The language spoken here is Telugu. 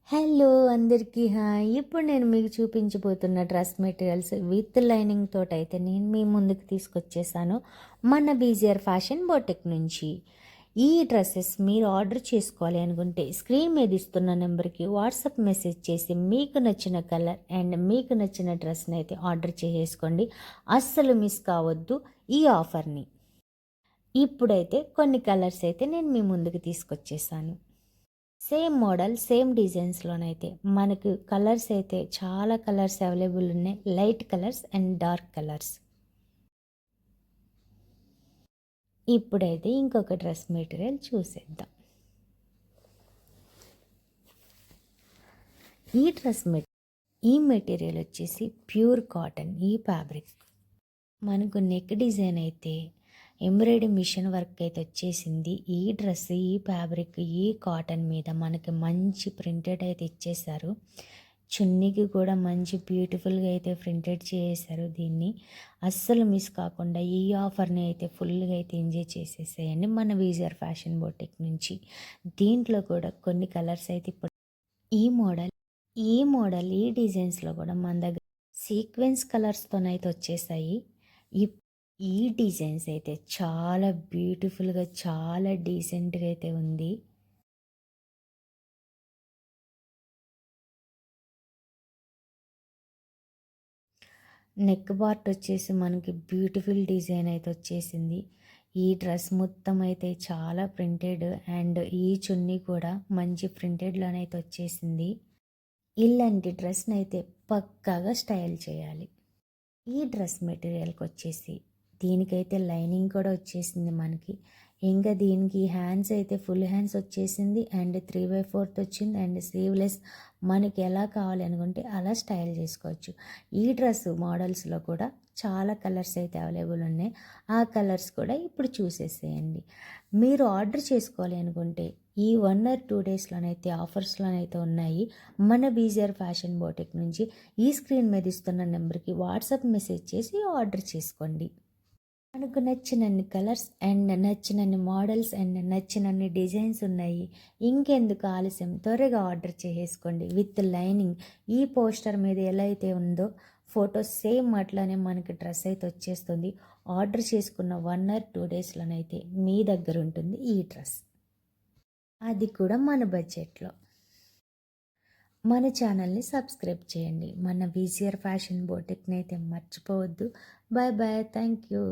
హలో అందరికీ హాయ్. ఇప్పుడు నేను మీకు చూపించబోతున్న డ్రెస్ మెటీరియల్స్ విత్ లైనింగ్ తోటైతే నేను మీ ముందుకు తీసుకొచ్చేసాను మన బీజిఆర్ ఫ్యాషన్ బొటిక్ నుంచి. ఈ డ్రెస్సెస్ మీరు ఆర్డర్ చేసుకోవాలి అనుకుంటే స్క్రీన్ మీద ఇస్తున్న నెంబర్కి వాట్సాప్ మెసేజ్ చేసి మీకు నచ్చిన కలర్ అండ్ మీకు నచ్చిన డ్రెస్ని అయితే ఆర్డర్ చేసుకోండి. అస్సలు మిస్ కావద్దు ఈ ఆఫర్ని. ఇప్పుడైతే కొన్ని కలర్స్ అయితే నేను మీ ముందుకు తీసుకొచ్చేసాను. సేమ్ మోడల్ సేమ్ డిజైన్స్లోనైతే మనకు కలర్స్ అయితే చాలా కలర్స్ అవైలబుల్ ఉన్నాయి. Light colours and dark colours. ఇప్పుడైతే ఇంకొక డ్రెస్ మెటీరియల్ చూసేద్దాం. ఈ మెటీరియల్ వచ్చేసి ప్యూర్ కాటన్. ఈ ఫ్యాబ్రిక్ మనకు నెక్ డిజైన్ అయితే ఎంబ్రాయిడరీ మిషన్ వర్క్ అయితే వచ్చేసింది. ఈ డ్రెస్ ఈ ఫ్యాబ్రిక్ ఈ కాటన్ మీద మనకి మంచి ప్రింటెడ్ అయితే ఇచ్చేసారు. చున్నీకి కూడా మంచి బ్యూటిఫుల్గా అయితే ప్రింటెడ్ చేసేసారు. దీన్ని అస్సలు మిస్ కాకుండా ఈ ఆఫర్ని అయితే ఫుల్గా అయితే ఎంజాయ్ చేసేసేయండి మన వీజర్ ఫ్యాషన్ బొటిక్ నుంచి. దీంట్లో కూడా కొన్ని కలర్స్ అయితే ఇప్పుడు ఈ డిజైన్స్లో కూడా మన దగ్గర సీక్వెన్స్ కలర్స్తోనైతే వచ్చేసాయి. ఈ డిజైన్స్ అయితే చాలా బ్యూటిఫుల్గా చాలా డీసెంట్గా అయితే ఉంది. నెక్ పార్ట్ వచ్చేసి మనకి బ్యూటిఫుల్ డిజైన్ అయితే వచ్చేసింది. ఈ డ్రెస్ మొత్తం అయితే చాలా ప్రింటెడ్ అండ్ ఈ చున్నీ కూడా మంచి ప్రింటెడ్లోనైతే వచ్చేసింది. ఇలాంటి డ్రెస్ని అయితే పక్కాగా స్టైల్ చేయాలి. ఈ డ్రెస్ మెటీరియల్కి వచ్చేసి దీనికైతే లైనింగ్ కూడా వచ్చేసింది మనకి. ఇంకా దీనికి హ్యాండ్స్ అయితే ఫుల్ హ్యాండ్స్ వచ్చేసింది అండ్ 3/4 వచ్చింది అండ్ స్లీవ్లెస్. మనకి ఎలా కావాలి అనుకుంటే అలా స్టైల్ చేసుకోవచ్చు. ఈ డ్రెస్ మోడల్స్లో కూడా చాలా కలర్స్ అయితే అవైలబుల్ ఉన్నాయి. ఆ కలర్స్ కూడా ఇప్పుడు చూసేసేయండి. మీరు ఆర్డర్ చేసుకోవాలి అనుకుంటే ఈ 1 or 2 డేస్లోనైతే ఆఫర్స్లోనైతే ఉన్నాయి మన బీజిఆర్ ఫ్యాషన్ బొటిక్ నుంచి. ఈ స్క్రీన్ మీద ఇస్తున్న నెంబర్కి వాట్సాప్ మెసేజ్ చేసి ఆర్డర్ చేసుకోండి. మనకు నచ్చినన్ని కలర్స్ అండ్ నచ్చినన్ని మోడల్స్ అండ్ నచ్చినన్ని డిజైన్స్ ఉన్నాయి. ఇంకెందుకు ఆలస్యం, త్వరగా ఆర్డర్ చేసుకోండి విత్ లైనింగ్. ఈ పోస్టర్ మీద ఎలా అయితే ఉందో ఫోటో సేమ్ అట్లానే మనకి డ్రెస్ అయితే వచ్చేస్తుంది. ఆర్డర్ చేసుకున్న 1 or 2 డేస్లోనైతే మీ దగ్గర ఉంటుంది ఈ డ్రెస్, అది కూడా మన బడ్జెట్లో. మన ఛానల్ని సబ్స్క్రైబ్ చేయండి. మన వీసీఆర్ ఫ్యాషన్ బొటిక్ని అయితే మర్చిపోవద్దు. Bye bye, thank you.